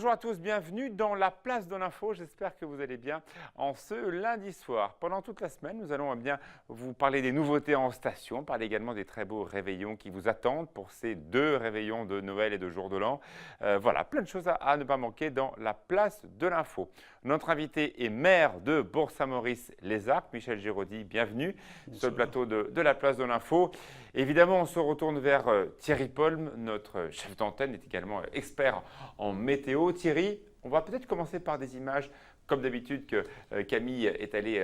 Bonjour à tous, bienvenue dans la place de l'info. J'espère que vous allez bien en ce lundi soir. Pendant toute la semaine, nous allons bien vous parler des nouveautés en station, parler également des très beaux réveillons qui vous attendent pour ces 2 réveillons de Noël et de Jour de l'An. Voilà, plein de choses à ne pas manquer dans la place de l'info. Notre invité est maire de Bourg-Saint-Maurice-les-Arcs, Michel Giraudy, bienvenue. Bonsoir. Sur le plateau de la place de l'info. Évidemment, on se retourne vers Thierry Polm, notre chef d'antenne, est également expert en météo. Thierry, on va peut-être commencer par des images, comme d'habitude, que Camille est allée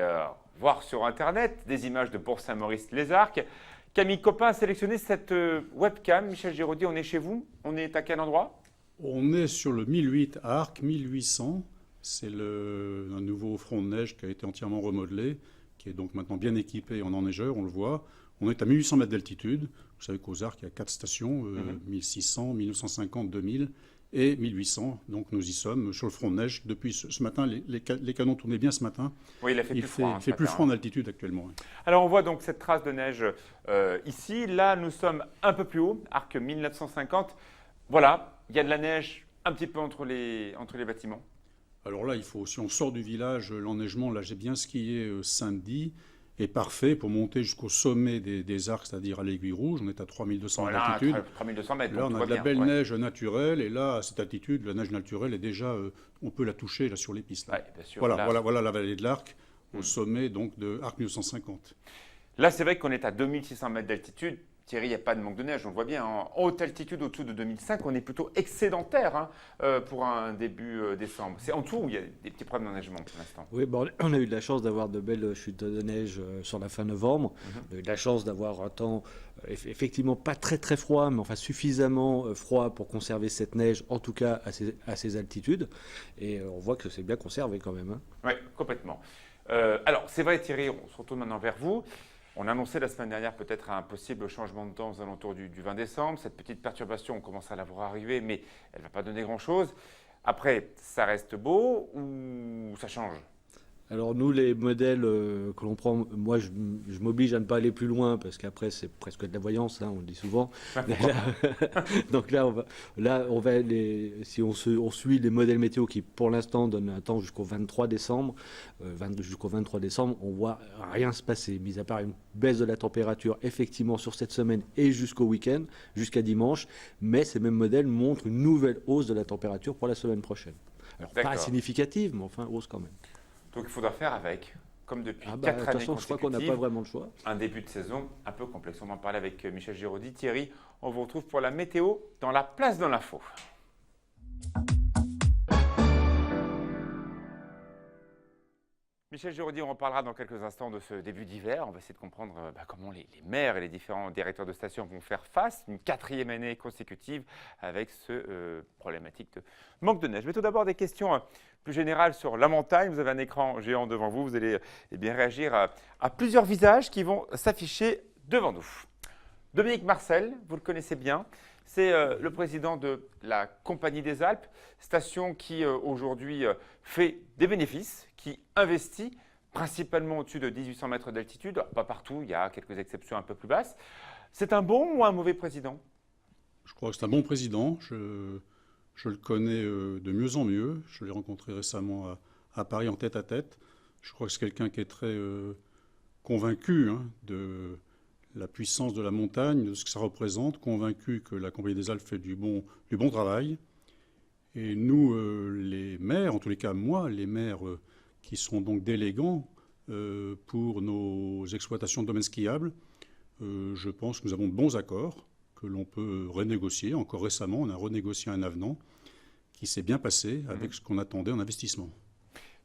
voir sur Internet, des images de Bourg-Saint-Maurice-les-Arcs. Camille Copin a sélectionné cette webcam. Michel Giraudy, on est chez vous? On est à quel endroit? On est sur le 1008 à Arcs, 1800. C'est un nouveau front de neige qui a été entièrement remodelé, qui est donc maintenant bien équipé en enneigeur, on le voit. On est à 1800 mètres d'altitude. Vous savez qu'aux Arcs, il y a 4 stations, 1600, 1950, 2000 et 1800. Donc nous y sommes sur le front de neige. Depuis ce matin, les canons tournaient bien ce matin. Oui, il a fait plus froid. Il fait plus froid en altitude actuellement. Alors on voit donc cette trace de neige ici. Là, nous sommes un peu plus haut, Arc 1950. Voilà, il y a de la neige un petit peu entre les bâtiments. Alors là, si on sort du village, l'enneigement, là j'ai bien skié samedi, est parfait pour monter jusqu'au sommet des Arcs, c'est-à-dire à l'Aiguille Rouge. On est à 3200 mètres d'altitude. 3200 mètres. Là, on a de la belle neige naturelle. Et là, à cette altitude, la neige naturelle est déjà, on peut la toucher là, sur les pistes. Là. Ouais, bien sûr, voilà la vallée de l'Arc, au sommet donc, de Arc 1950. Là, c'est vrai qu'on est à 2600 mètres d'altitude. Thierry, il n'y a pas de manque de neige, on le voit bien. En haute altitude, au-dessous de 2005, on est plutôt excédentaire pour un début décembre. C'est en tout où il y a des petits problèmes d'enneigement pour l'instant. Oui, on a eu de la chance d'avoir de belles chutes de neige sur la fin novembre. On a eu de la chance d'avoir un temps effectivement pas très très froid, mais enfin suffisamment froid pour conserver cette neige, en tout cas à ces altitudes. Et on voit que c'est bien conservé quand même. Oui, complètement. Alors, c'est vrai Thierry, on se retourne maintenant vers vous. On annonçait la semaine dernière peut-être un possible changement de temps aux alentours du 20 décembre. Cette petite perturbation, on commence à la voir arriver, mais elle ne va pas donner grand-chose. Après, ça reste beau ou ça change? Alors nous, les modèles que l'on prend, moi je m'oblige à ne pas aller plus loin parce qu'après c'est presque de la voyance, on le dit souvent. Donc là, si on suit les modèles météo qui pour l'instant donnent un temps jusqu'au 23 décembre, on voit rien se passer, mis à part une baisse de la température effectivement sur cette semaine et jusqu'au week-end, jusqu'à dimanche. Mais ces mêmes modèles montrent une nouvelle hausse de la température pour la semaine prochaine. Alors pas significative, mais enfin hausse quand même. Donc il faudra faire avec, comme depuis 4 années consécutives. Je crois qu'on n'a pas vraiment le choix. Un début de saison un peu complexe. On en parlait avec Michel Giraudy. Thierry, on vous retrouve pour la météo dans la place de l'info. Michel Giraudy, on reparlera dans quelques instants de ce début d'hiver. On va essayer de comprendre comment les maires et les différents directeurs de station vont faire face une 4e année consécutive avec ce problématique de manque de neige. Mais tout d'abord, des questions plus générales sur la montagne. Vous avez un écran géant devant vous. Vous allez bien réagir à plusieurs visages qui vont s'afficher devant nous. Dominique Marcel, vous le connaissez bien. C'est le président de la Compagnie des Alpes, station qui aujourd'hui fait des bénéfices, qui investit principalement au-dessus de 1800 mètres d'altitude. Pas partout, il y a quelques exceptions un peu plus basses. C'est un bon ou un mauvais président? Je crois que c'est un bon président. Je le connais de mieux en mieux. Je l'ai rencontré récemment à Paris en tête-à-tête. Je crois que c'est quelqu'un qui est très convaincu de la puissance de la montagne, de ce que ça représente, convaincu que la Compagnie des Alpes fait du bon travail. Et nous, les maires, en tous les cas moi, les maires qui sont donc délégants pour nos exploitations de domaines skiables, je pense que nous avons de bons accords que l'on peut renégocier. Encore récemment, on a renégocié un avenant qui s'est bien passé avec ce qu'on attendait en investissement.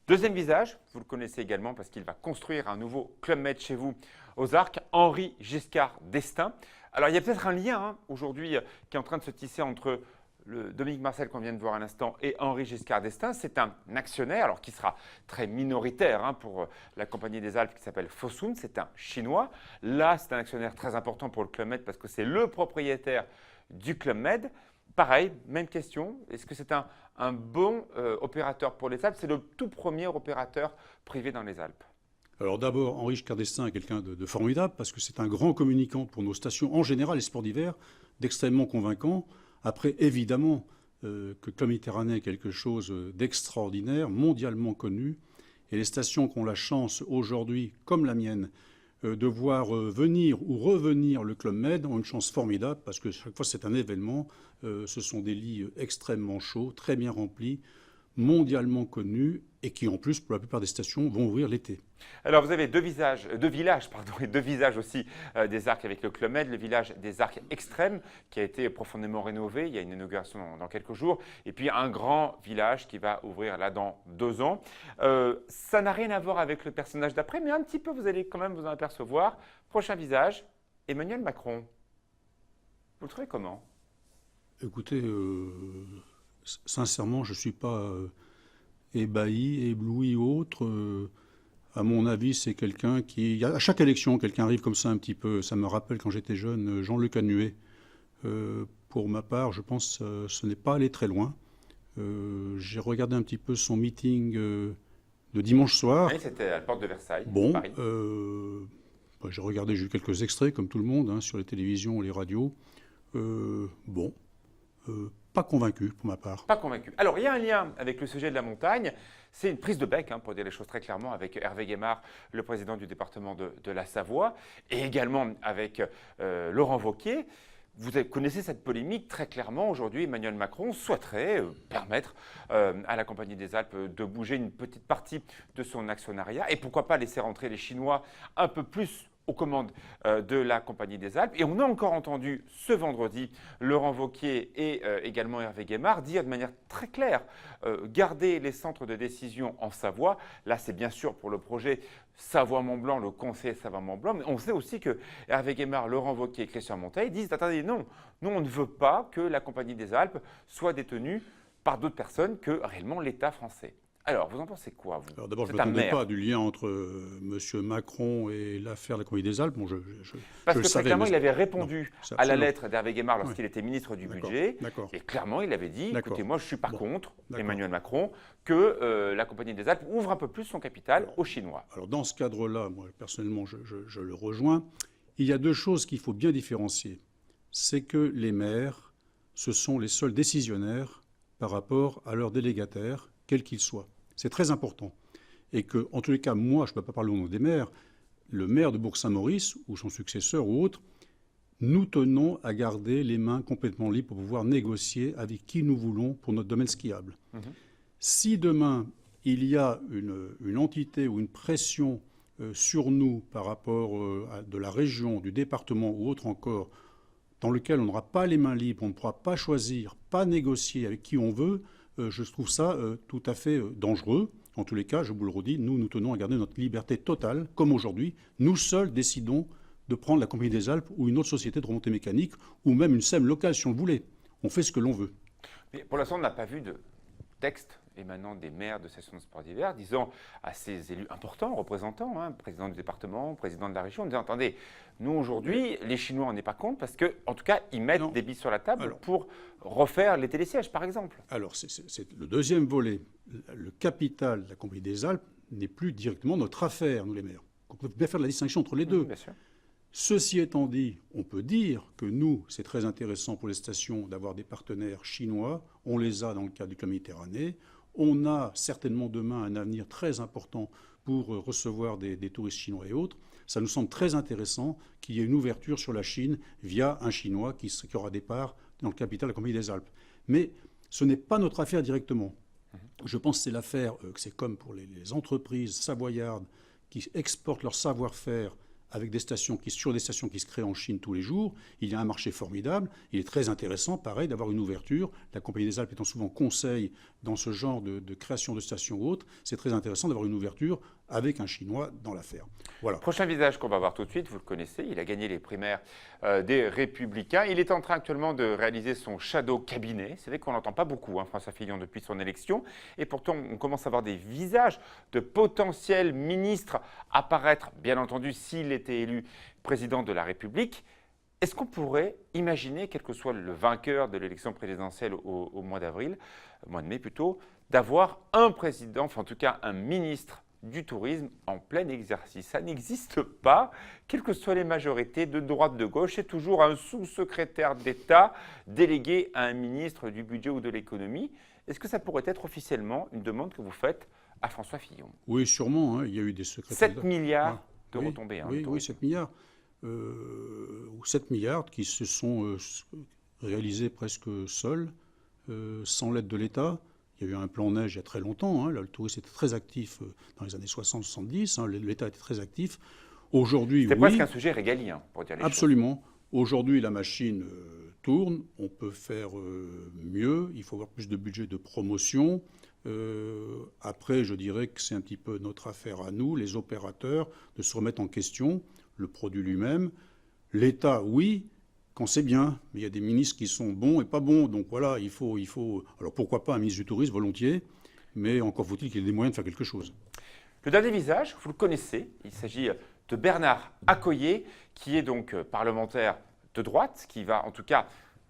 Deuxième visage, vous le connaissez également parce qu'il va construire un nouveau Club Med chez vous aux Arcs, Henri Giscard d'Estaing. Alors il y a peut-être un lien aujourd'hui qui est en train de se tisser entre le Dominique Marcel qu'on vient de voir à l'instant et Henri Giscard d'Estaing. C'est un actionnaire alors qui sera très minoritaire pour la Compagnie des Alpes qui s'appelle Fosun. C'est un Chinois. Là, c'est un actionnaire très important pour le Club Med parce que c'est le propriétaire du Club Med. Pareil, même question. Est-ce que c'est un bon opérateur pour les Alpes? C'est le tout premier opérateur privé dans les Alpes. Alors d'abord, Henri Giscard d'Estaing est quelqu'un de formidable parce que c'est un grand communicant pour nos stations en général, les sports d'hiver, d'extrêmement convaincant. Après, évidemment, que Club Méditerranée est quelque chose d'extraordinaire, mondialement connu. Et les stations qui ont la chance aujourd'hui, comme la mienne, de voir venir ou revenir le Club Med ont une chance formidable parce que chaque fois c'est un événement. Ce sont des lits extrêmement chauds, très bien remplis, mondialement connus et qui en plus, pour la plupart des stations, vont ouvrir l'été. Alors vous avez deux villages et deux visages aussi des Arcs avec le Club Med, le village des Arcs extrêmes qui a été profondément rénové, il y a une inauguration dans quelques jours, et puis un grand village qui va ouvrir là dans 2 ans. Ça n'a rien à voir avec le personnage d'après, mais un petit peu vous allez quand même vous en apercevoir. Prochain visage, Emmanuel Macron. Vous le trouvez comment? Écoutez, sincèrement, je ne suis pas ébahi, ébloui ou autre. À mon avis, c'est quelqu'un qui... À chaque élection, quelqu'un arrive comme ça un petit peu. Ça me rappelle quand j'étais jeune, Jean-Luc Annuet. Pour ma part, je pense que ce n'est pas allé très loin. J'ai regardé un petit peu son meeting de dimanche soir. Oui, c'était à la porte de Versailles, Bon, Paris. j'ai regardé, j'ai eu quelques extraits, comme tout le monde, sur les télévisions, les radios. Pas convaincu pour ma part. Pas convaincu. Alors, il y a un lien avec le sujet de la montagne. C'est une prise de bec, pour dire les choses très clairement, avec Hervé Guémard, le président du département de la Savoie, et également avec Laurent Wauquiez. Vous connaissez cette polémique très clairement. Aujourd'hui, Emmanuel Macron souhaiterait permettre à la Compagnie des Alpes de bouger une petite partie de son actionnariat et pourquoi pas laisser rentrer les Chinois un peu plus aux commandes de la Compagnie des Alpes. Et on a encore entendu ce vendredi Laurent Wauquiez et également Hervé Guémard dire de manière très claire garder les centres de décision en Savoie. Là, c'est bien sûr pour le projet Savoie-Mont-Blanc, le conseil Savoie-Mont-Blanc. Mais on sait aussi que Hervé Guémard, Laurent Wauquiez et Christian Monteil disent attendez, non, nous on ne veut pas que la Compagnie des Alpes soit détenue par d'autres personnes que réellement l'État français. Alors, vous en pensez quoi, vous? Alors d'abord, je ne m'attendais pas du lien entre M. Macron et l'affaire de la Compagnie des Alpes. Bon, parce je que le savais, très clairement, mais... il avait répondu non, à la lettre d'Hervé Guémard lorsqu'il Oui. était ministre du Budget. Et clairement, il avait dit, écoutez, moi, je ne suis pas contre Emmanuel Macron que la Compagnie des Alpes ouvre un peu plus son capital aux Chinois. Alors dans ce cadre-là, moi, personnellement, je le rejoins. Il y a 2 choses qu'il faut bien différencier. C'est que les maires, ce sont les seuls décisionnaires par rapport à leurs délégataires, quels qu'ils soient. C'est très important. Et que, en tous les cas, moi, je ne peux pas parler au nom des maires, le maire de Bourg-Saint-Maurice, ou son successeur ou autre, nous tenons à garder les mains complètement libres pour pouvoir négocier avec qui nous voulons pour notre domaine skiable. Si demain, il y a une entité ou une pression sur nous par rapport à de la région, du département ou autre encore, dans lequel on n'aura pas les mains libres, on ne pourra pas choisir, pas négocier avec qui on veut, je trouve ça tout à fait dangereux. En tous les cas, je vous le redis, nous tenons à garder notre liberté totale, comme aujourd'hui. Nous seuls décidons de prendre la Compagnie des Alpes ou une autre société de remontée mécanique, ou même une SEM locale si on le voulait. On fait ce que l'on veut. Mais pour l'instant, on n'a pas vu de texte émanant des maires de stations de sport d'hiver, disant à ces élus importants, représentants, président du département, président de la région, disant attendez, nous aujourd'hui, les Chinois, on n'est pas contre parce qu'en tout cas, ils mettent des billes sur la table pour refaire les télésièges, par exemple. Alors, c'est le deuxième volet. Le capital de la Compagnie des Alpes n'est plus directement notre affaire, nous les maires. On peut bien faire la distinction entre les deux. Bien sûr. Ceci étant dit, on peut dire que nous, c'est très intéressant pour les stations d'avoir des partenaires chinois. On les a dans le cadre du Club Méditerranée. On a certainement demain un avenir très important pour recevoir des touristes chinois et autres. Ça nous semble très intéressant qu'il y ait une ouverture sur la Chine via un Chinois qui aura des parts dans le capital de la Compagnie des Alpes. Mais ce n'est pas notre affaire directement. Je pense que c'est l'affaire, que c'est comme pour les entreprises savoyardes qui exportent leur savoir-faire avec des stations sur des stations qui se créent en Chine tous les jours. Il y a un marché formidable. Il est très intéressant, pareil, d'avoir une ouverture. La Compagnie des Alpes étant souvent conseil dans ce genre de création de stations ou autres, c'est très intéressant d'avoir une ouverture avec un Chinois dans l'affaire. Voilà. Prochain visage qu'on va voir tout de suite, vous le connaissez, il a gagné les primaires des Républicains. Il est en train actuellement de réaliser son shadow cabinet. C'est vrai qu'on n'entend pas beaucoup, François Fillon, depuis son élection. Et pourtant, on commence à voir des visages de potentiels ministres apparaître, bien entendu, s'il était élu président de la République. Est-ce qu'on pourrait imaginer, quel que soit le vainqueur de l'élection présidentielle au mois d'avril, au mois de mai plutôt, d'avoir un président, enfin en tout cas un ministre du tourisme en plein exercice. Ça n'existe pas, quelles que soient les majorités de droite, de gauche, c'est toujours un sous-secrétaire d'État délégué à un ministre du budget ou de l'économie. Est-ce que ça pourrait être officiellement une demande que vous faites à François Fillon? Oui, sûrement, hein, il y a eu des secrétaires 7 milliards de oui, retombées. Hein, oui, 7 milliards. Ou 7 milliards qui se sont réalisés presque seuls, sans l'aide de l'État. Il y a eu un plan neige il y a très longtemps. Hein. Là, le tourisme était très actif dans les années 60-70. Hein. L'État était très actif. Aujourd'hui, c'était oui. presque un sujet régalien, pour dire les choses. Absolument. Aujourd'hui, la machine tourne. On peut faire mieux. Il faut avoir plus de budget de promotion. Après, je dirais que c'est un petit peu notre affaire à nous, les opérateurs, de se remettre en question le produit lui-même. L'État, oui, quand c'est bien, mais il y a des ministres qui sont bons et pas bons. Donc voilà, il faut. Alors pourquoi pas un ministre du Tourisme, volontiers, mais encore faut-il qu'il ait des moyens de faire quelque chose. Le dernier visage, vous le connaissez, il s'agit de Bernard Accoyer, qui est donc parlementaire de droite, qui va en tout cas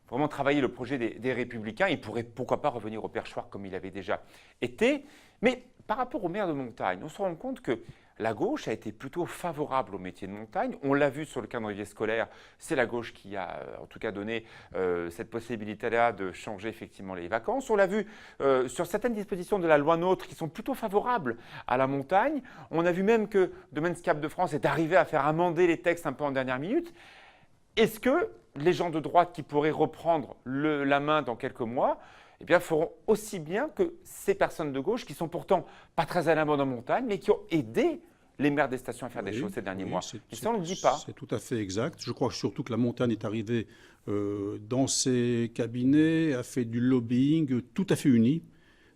vraiment travailler le projet des Républicains. Il pourrait pourquoi pas revenir au perchoir comme il avait déjà été. Mais par rapport au maire de montagne, on se rend compte que la gauche a été plutôt favorable au métier de montagne. On l'a vu sur le calendrier scolaire, c'est la gauche qui a en tout cas donné cette possibilité-là de changer effectivement les vacances. On l'a vu sur certaines dispositions de la loi NOTRe qui sont plutôt favorables à la montagne. On a vu même que Domaines Cap de France est arrivé à faire amender les textes un peu en dernière minute. Est-ce que les gens de droite qui pourraient reprendre la main dans quelques mois eh bien, feront aussi bien que ces personnes de gauche qui sont pourtant pas très à la mode en montagne, mais qui ont aidé les maires des stations à faire des choses ces derniers mois. Et ça, on ne le dit pas. C'est tout à fait exact. Je crois surtout que la montagne est arrivée dans ses cabinets, a fait du lobbying tout à fait uni,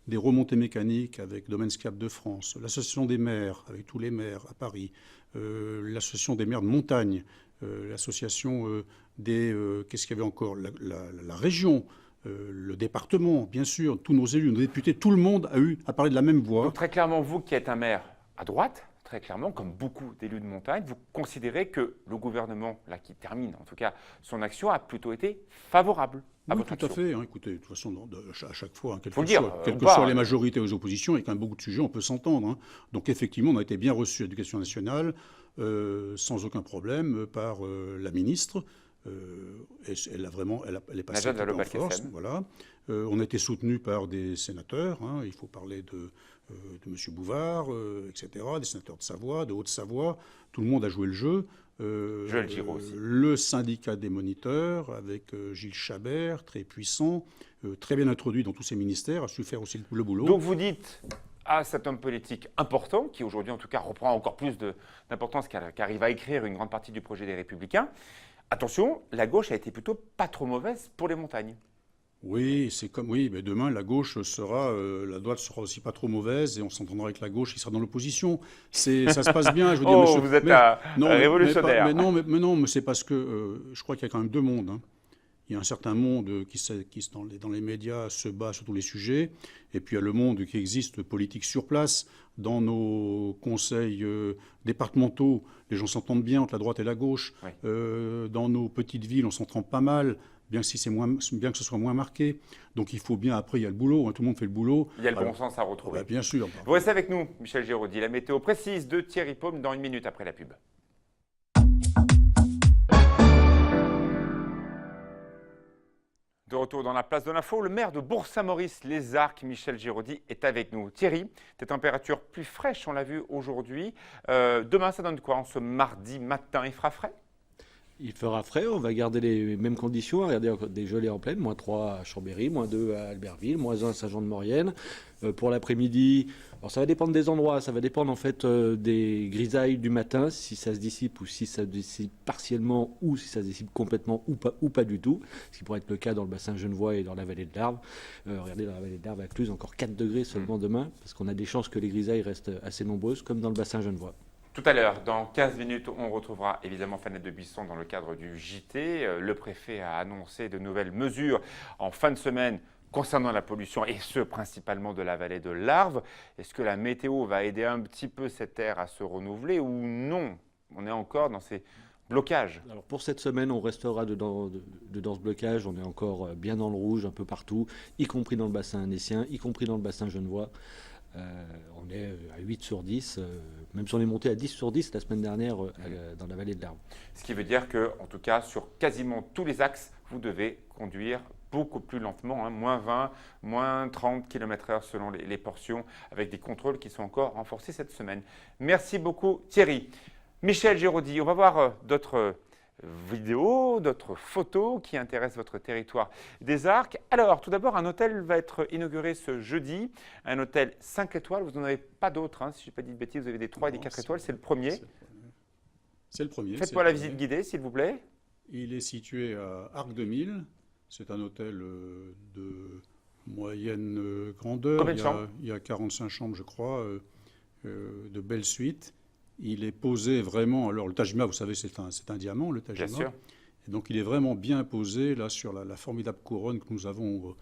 des remontées mécaniques avec Domaines Cap de France, l'association des maires, avec tous les maires à Paris, l'association des maires de montagne, l'association des... qu'est-ce qu'il y avait encore, la région, le département, bien sûr, tous nos élus, nos députés, tout le monde a parlé de la même voix. Donc très clairement, vous qui êtes un maire à droite, très clairement, comme beaucoup d'élus de montagne, vous considérez que le gouvernement, là qui termine en tout cas son action, a plutôt été favorable à votre action. Tout à fait. Hein. Écoutez, de toute façon, à chaque fois, hein, quelles que soient les majorités ou les oppositions, et quand même beaucoup de sujets, on peut s'entendre. Hein. Donc effectivement, on a été bien reçus à l'Éducation nationale, sans aucun problème, par la ministre. Elle est passée en force. Voilà. On a été soutenu par des sénateurs. Hein, il faut parler de M. Bouvard, etc., des sénateurs de Savoie, de Haute-Savoie. Tout le monde a joué le jeu. Joël Giraud aussi. Le syndicat des moniteurs, avec Gilles Chabert, très puissant, très bien introduit dans tous ses ministères, a su faire aussi le boulot. Donc vous dites à cet homme politique important, qui aujourd'hui en tout cas reprend encore plus d'importance, qui arrive à écrire une grande partie du projet des Républicains, attention, la gauche a été plutôt pas trop mauvaise pour les montagnes. Oui, mais demain la gauche sera, la droite sera aussi pas trop mauvaise et on s'entendra avec la gauche qui sera dans l'opposition. Ça se passe bien. Je veux dire, monsieur, vous êtes un révolutionnaire. Mais non, mais c'est parce que je crois qu'il y a quand même deux mondes. Hein. Il y a un certain monde qui dans les médias se bat sur tous les sujets, et puis il y a le monde qui existe politique sur place. Dans nos conseils départementaux, les gens s'entendent bien entre la droite et la gauche. Oui. Dans nos petites villes, on s'entend pas mal. Bien que ce soit moins marqué. Donc il faut bien, après il y a le boulot, hein, tout le monde fait le boulot. Il y a le bon sens à retrouver. Bien sûr. Vous restez avec nous, Michel Giraudy. La météo précise de Thierry Paume dans une minute après la pub. De retour dans la place de l'info, le maire de Bourg-Saint-Maurice-les-Arcs, Michel Giraudy, est avec nous. Thierry, des températures plus fraîches, on l'a vu aujourd'hui. Demain, ça donne quoi en ce mardi matin? Il fera frais? Il fera frais, on va garder les mêmes conditions, regarder des gelées en plaine, -3 à Chambéry, -2 à Albertville, -1 à Saint-Jean-de-Maurienne. Pour l'après-midi, alors ça va dépendre des endroits, ça va dépendre en fait des grisailles du matin, si ça se dissipe ou si ça se dissipe partiellement ou si ça se dissipe complètement ou pas du tout, ce qui pourrait être le cas dans le bassin genevois et dans la vallée de l'Arve. Regardez, dans la vallée de l'Arve, à Cluse, encore 4 degrés seulement demain, parce qu'on a des chances que les grisailles restent assez nombreuses, comme dans le bassin genevois. Tout à l'heure, dans 15 minutes, on retrouvera évidemment Fanette de Buisson dans le cadre du JT. Le préfet a annoncé de nouvelles mesures en fin de semaine concernant la pollution et ce principalement de la vallée de l'Arve. Est-ce que la météo va aider un petit peu cet air à se renouveler ou non? On est encore dans ces blocages. Alors pour cette semaine, on restera dans ce blocage. On est encore bien dans le rouge un peu partout, y compris dans le bassin annécien, y compris dans le bassin genevois. On est à 8 sur 10, même si on est monté à 10 sur 10 la semaine dernière dans la vallée de l'Arve. Ce qui veut dire que, en tout cas, sur quasiment tous les axes, vous devez conduire beaucoup plus lentement, hein, moins 20, moins 30 km/h selon les portions, avec des contrôles qui sont encore renforcés cette semaine. Merci beaucoup Thierry. Michel Giraudy, on va voir d'autres vidéos, d'autres photos qui intéressent votre territoire des Arcs. Alors, tout d'abord, un hôtel va être inauguré ce jeudi, un hôtel 5 étoiles. Vous n'en avez pas d'autres, hein, si je n'ai pas dit de bêtises, vous avez des 3 et des 4 étoiles, c'est le premier. C'est le premier. Faites-moi la visite guidée, s'il vous plaît. Il est situé à Arc 2000. C'est un hôtel de moyenne grandeur. Combien de chambres ? Il y a 45 chambres, je crois, de belles suites. Il est posé vraiment. Alors, le Taj Mahal, vous savez, c'est un diamant, le Taj Bien Mahal. sûr. Et donc, il est vraiment bien posé là sur la formidable couronne que nous avons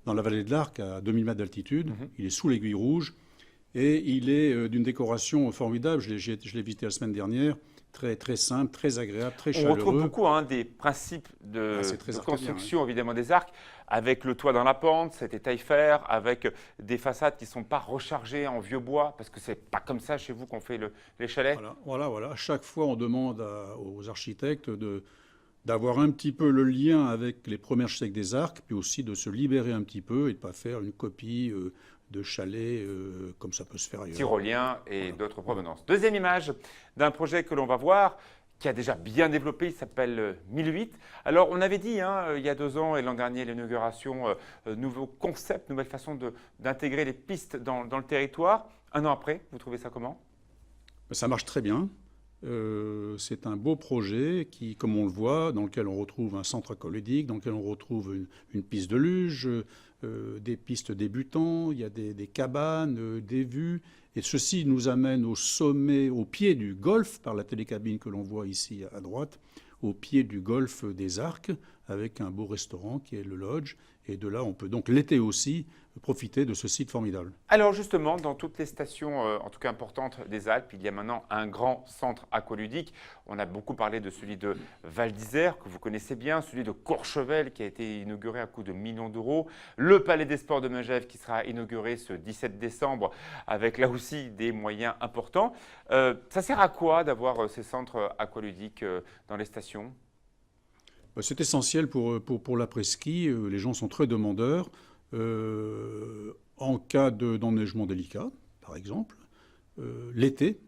dans la vallée de l'Arc, à 2000 mètres d'altitude. Il est sous l'aiguille rouge. Et il est d'une décoration formidable. Je l'ai visité la semaine dernière. Très, très simple, très agréable, très chaleureux. On retrouve beaucoup des principes de construction, évidemment, des arcs, avec le toit dans la pente, cet étail fer, avec des façades qui ne sont pas rechargées en vieux bois, parce que ce n'est pas comme ça chez vous qu'on fait les chalets. Voilà. À chaque fois, on demande aux architectes d'avoir un petit peu le lien avec les premiers architectes des arcs, puis aussi de se libérer un petit peu et de ne pas faire une copie de chalet comme ça peut se faire ailleurs. Tyrolien et d'autres provenances. Deuxième image d'un projet que l'on va voir, qui a déjà bien développé, il s'appelle 1008. Alors, on avait dit il y a 2 ans et l'an dernier, l'inauguration, nouveau concept, nouvelle façon d'intégrer les pistes dans le territoire. 1 an après, vous trouvez ça comment ? Ça marche très bien. C'est un beau projet qui, comme on le voit, dans lequel on retrouve un centre aqualudique, dans lequel on retrouve une piste de luge, des pistes débutants, il y a des cabanes, des vues. Et ceci nous amène au sommet, au pied du golfe, par la télécabine que l'on voit ici à droite, au pied du golfe des Arcs, avec un beau restaurant qui est le Lodge. Et de là, on peut donc l'été aussi profiter de ce site formidable. Alors justement, dans toutes les stations, en tout cas importantes des Alpes, il y a maintenant un grand centre aqualudique. On a beaucoup parlé de celui de Val d'Isère, que vous connaissez bien, celui de Courchevel, qui a été inauguré à coût de millions d'euros, le Palais des Sports de Megève, qui sera inauguré ce 17 décembre, avec là aussi des moyens importants. Ça sert à quoi d'avoir ces centres aqualudiques dans les stations ? C'est essentiel pour l'après-ski. Les gens sont très demandeurs. En cas d'enneigement délicat, par exemple, l'été,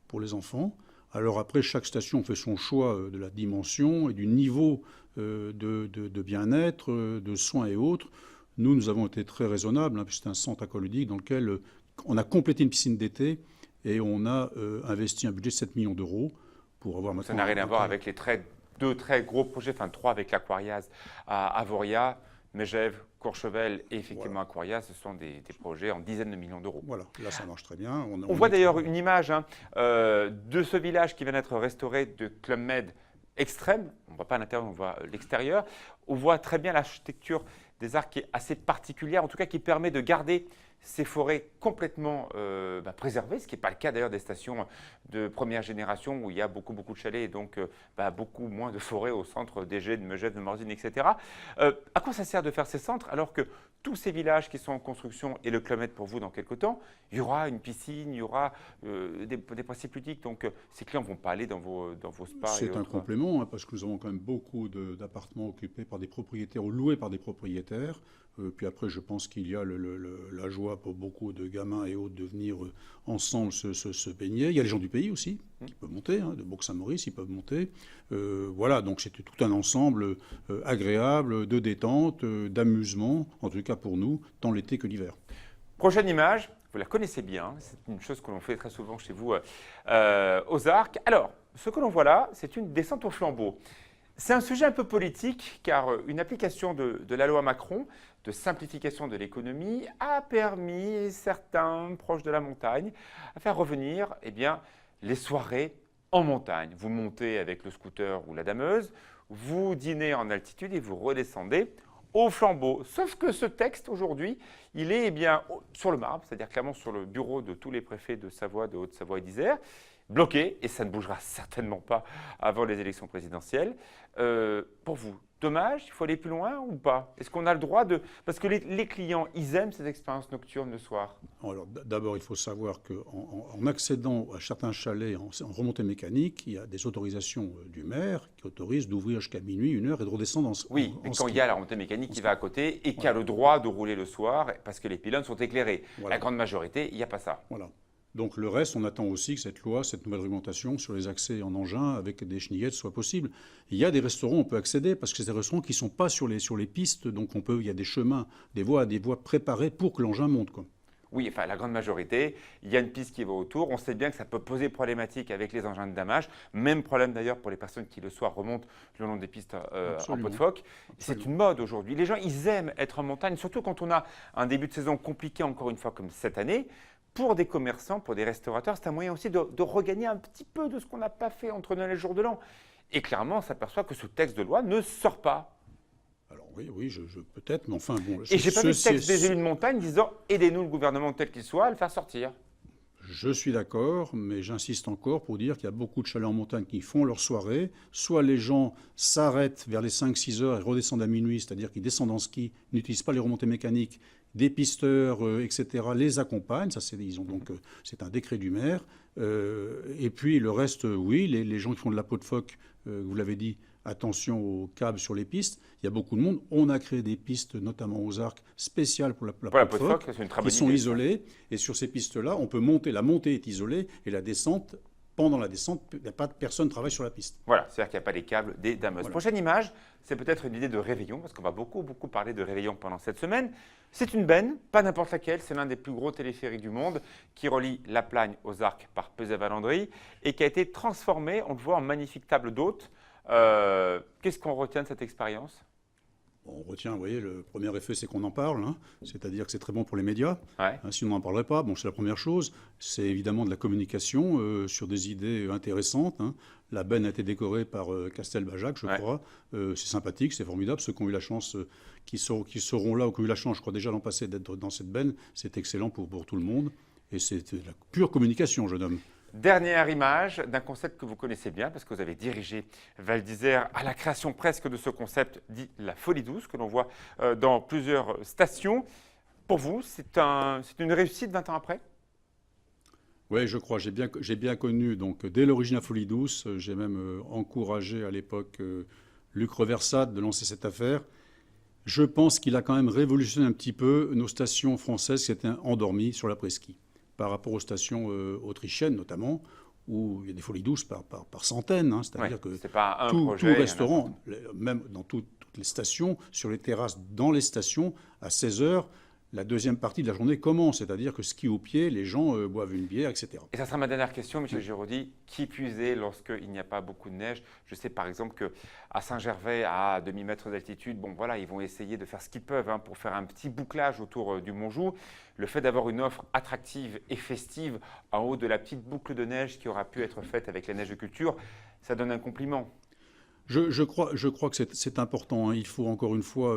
pour les enfants. Alors après, chaque station fait son choix de la dimension et du niveau de bien-être, de soins et autres. Nous avons été très raisonnables, puisque c'est un centre aqualudique dans lequel on a complété une piscine d'été et on a investi un budget de 7 millions d'euros pour avoir maintenant... Ça n'a rien à voir avec les 2 très gros projets, enfin 3 avec l'Aquariaz à Avoria, Megève, Courchevel et effectivement Aquariaz. Ce sont des projets en dizaines de millions d'euros. Voilà, là ça marche très bien. On voit d'ailleurs une image de ce village qui vient d'être restauré de Club Med extrême. On ne voit pas l'intérieur, on voit l'extérieur. On voit très bien l'architecture des Arcs qui est assez particulière, en tout cas qui permet de garder ces forêts complètement préservées, ce qui n'est pas le cas d'ailleurs des stations de première génération où il y a beaucoup de chalets et donc beaucoup moins de forêts au centre d'Égée, de Megève, de Morzine, etc. À quoi ça sert de faire ces centres alors que tous ces villages qui sont en construction et le Club Med pour vous dans quelques temps, il y aura une piscine, il y aura des principes ludiques, donc ces clients ne vont pas aller dans vos spas. C'est un complément parce que nous avons quand même beaucoup d'appartements occupés par des propriétaires ou loués par des propriétaires. Puis après, je pense qu'il y a la joie pour beaucoup de gamins et autres de venir ensemble se baigner. Il y a les gens du pays aussi qui peuvent monter, de Bourg-Saint-Maurice, ils peuvent monter. Voilà, donc c'était tout un ensemble agréable de détente, d'amusement, en tout cas pour nous, tant l'été que l'hiver. Prochaine image, vous la connaissez bien, c'est une chose que l'on fait très souvent chez vous aux Arcs. Alors, ce que l'on voit là, c'est une descente au flambeau. C'est un sujet un peu politique car une application de la loi Macron de simplification de l'économie a permis certains proches de la montagne à faire revenir les soirées en montagne. Vous montez avec le scooter ou la dameuse, vous dînez en altitude et vous redescendez au flambeau. Sauf que ce texte aujourd'hui, il est sur le marbre, c'est-à-dire clairement sur le bureau de tous les préfets de Savoie, de Haute-Savoie et d'Isère, bloqué, et ça ne bougera certainement pas avant les élections présidentielles. Pour vous, dommage, il faut aller plus loin ou pas? Est-ce qu'on a le droit de... Parce que les clients, ils aiment ces expériences nocturnes le soir. Alors, d'abord, il faut savoir qu'en accédant à certains chalets en remontée mécanique, il y a des autorisations du maire qui autorisent d'ouvrir jusqu'à minuit, 1 heure et de redescendre Oui, mais quand il y a la remontée mécanique qui va à côté et qui a le droit de rouler le soir parce que les pylônes sont éclairés. Voilà. La grande majorité, il n'y a pas ça. Voilà. Donc le reste, on attend aussi que cette loi, cette nouvelle réglementation sur les accès en engin avec des chenillettes soit possible. Il y a des restaurants où on peut accéder parce que c'est des restaurants qui ne sont pas sur les pistes, donc il y a des chemins, des voies préparées pour que l'engin monte, quoi. Oui, enfin la grande majorité, il y a une piste qui va autour. On sait bien que ça peut poser problématique avec les engins de damage. Même problème d'ailleurs pour les personnes qui le soir remontent le long des pistes en pot de phoque. C'est une mode aujourd'hui. Les gens, ils aiment être en montagne, surtout quand on a un début de saison compliqué encore une fois comme cette année. Pour des commerçants, pour des restaurateurs, c'est un moyen aussi de regagner un petit peu de ce qu'on n'a pas fait entre Noël et le jour de l'an. Et clairement, on s'aperçoit que ce texte de loi ne sort pas. Alors oui, peut-être, mais enfin bon. Et je n'ai pas vu de texte des élus de montagne disant « aidez-nous le gouvernement tel qu'il soit à le faire sortir ». Je suis d'accord, mais j'insiste encore pour dire qu'il y a beaucoup de chalets en montagne qui font leur soirée. Soit les gens s'arrêtent vers les 5-6 heures et redescendent à minuit, c'est-à-dire qu'ils descendent en ski, n'utilisent pas les remontées mécaniques, des pisteurs, etc., les accompagnent. Ça, c'est un décret du maire. Et puis le reste, oui, les gens qui font de la peau de phoque, vous l'avez dit, attention aux câbles sur les pistes. Il y a beaucoup de monde. On a créé des pistes, notamment aux arcs, spéciales pour la peau de phoque, qui sont isolées. Et sur ces pistes-là, on peut monter. La montée est isolée et la descente, pendant la descente, il n'y a pas de personne qui travaille sur la piste. Voilà, c'est-à-dire qu'il n'y a pas les câbles des dameuses. Voilà. Prochaine image, c'est peut-être une idée de réveillon, parce qu'on va beaucoup parler de réveillon pendant cette semaine. C'est une benne, pas n'importe laquelle, c'est l'un des plus gros téléphériques du monde qui relie La Plagne aux Arcs par Pesay-Valandry et qui a été transformé, on le voit, en magnifique table d'hôte. Qu'est-ce qu'on retient de cette expérience? On retient, vous voyez, le premier effet, c'est qu'on en parle, hein, c'est-à-dire que c'est très bon pour les médias. Ouais. Si on n'en parlerait pas, bon, c'est la première chose. C'est évidemment de la communication sur des idées intéressantes, hein. La benne a été décorée par Castelbajac, je crois. C'est sympathique, c'est formidable. Ceux qui ont eu la chance, qui seront là ou qui ont eu la chance, je crois déjà l'an passé, d'être dans cette benne, c'est excellent pour tout le monde. Et c'est de la pure communication, jeune homme. Dernière image d'un concept que vous connaissez bien parce que vous avez dirigé Val d'Isère à la création presque de ce concept dit la folie douce que l'on voit dans plusieurs stations. Pour vous, c'est une réussite 20 ans après? Oui, je crois. J'ai bien connu, donc, dès l'origine la folie douce. J'ai même encouragé à l'époque Luc Reversade de lancer cette affaire. Je pense qu'il a quand même révolutionné un petit peu nos stations françaises qui étaient endormies sur l'après-ski, par rapport aux stations autrichiennes notamment, où il y a des folies douces par centaines. Hein, c'est-à-dire que tout restaurant, même dans toutes les stations, sur les terrasses, dans les stations, à 16 heures, la deuxième partie de la journée commence. C'est-à-dire que ski au pied, les gens boivent une bière, etc. Et ça sera ma dernière question, Michel Giraudy. Qui plus est lorsqu'il n'y a pas beaucoup de neige? Je sais par exemple qu'à Saint-Gervais, à demi-mètre d'altitude, bon voilà, ils vont essayer de faire ce qu'ils peuvent hein, pour faire un petit bouclage autour du Montjoux. Le fait d'avoir une offre attractive et festive en haut de la petite boucle de neige qui aura pu être faite avec la neige de culture, ça donne un compliment. Je crois que c'est important. Hein. Il faut encore une fois,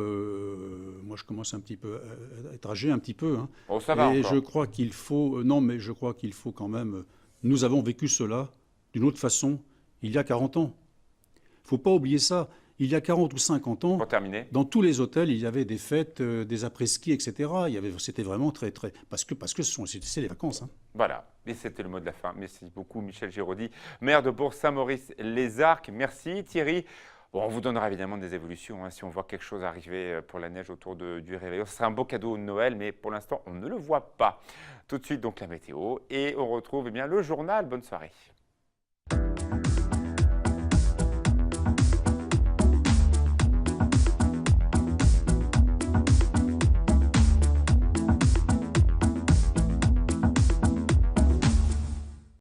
moi je commence un petit peu à être âgé un petit peu. Hein. Oh, ça va et encore. je crois qu'il faut, non mais je crois qu'il faut quand même, nous avons vécu cela d'une autre façon il y a 40 ans. Il ne faut pas oublier ça. Il y a 40 ou 50 ans, Pour terminer. dans tous les hôtels, il y avait des fêtes, des après-ski, etc. C'était vraiment très... Parce que c'est les vacances. Hein. Voilà, et c'était le mot de la fin. Merci beaucoup Michel Giraudy, maire de Bourg-Saint-Maurice-les-Arcs. Merci Thierry. Bon, on vous donnera évidemment des évolutions hein, si on voit quelque chose arriver pour la neige autour du réveillon. Ce sera un beau cadeau de Noël, mais pour l'instant, on ne le voit pas. Tout de suite, donc la météo. Et on retrouve eh bien, le journal. Bonne soirée.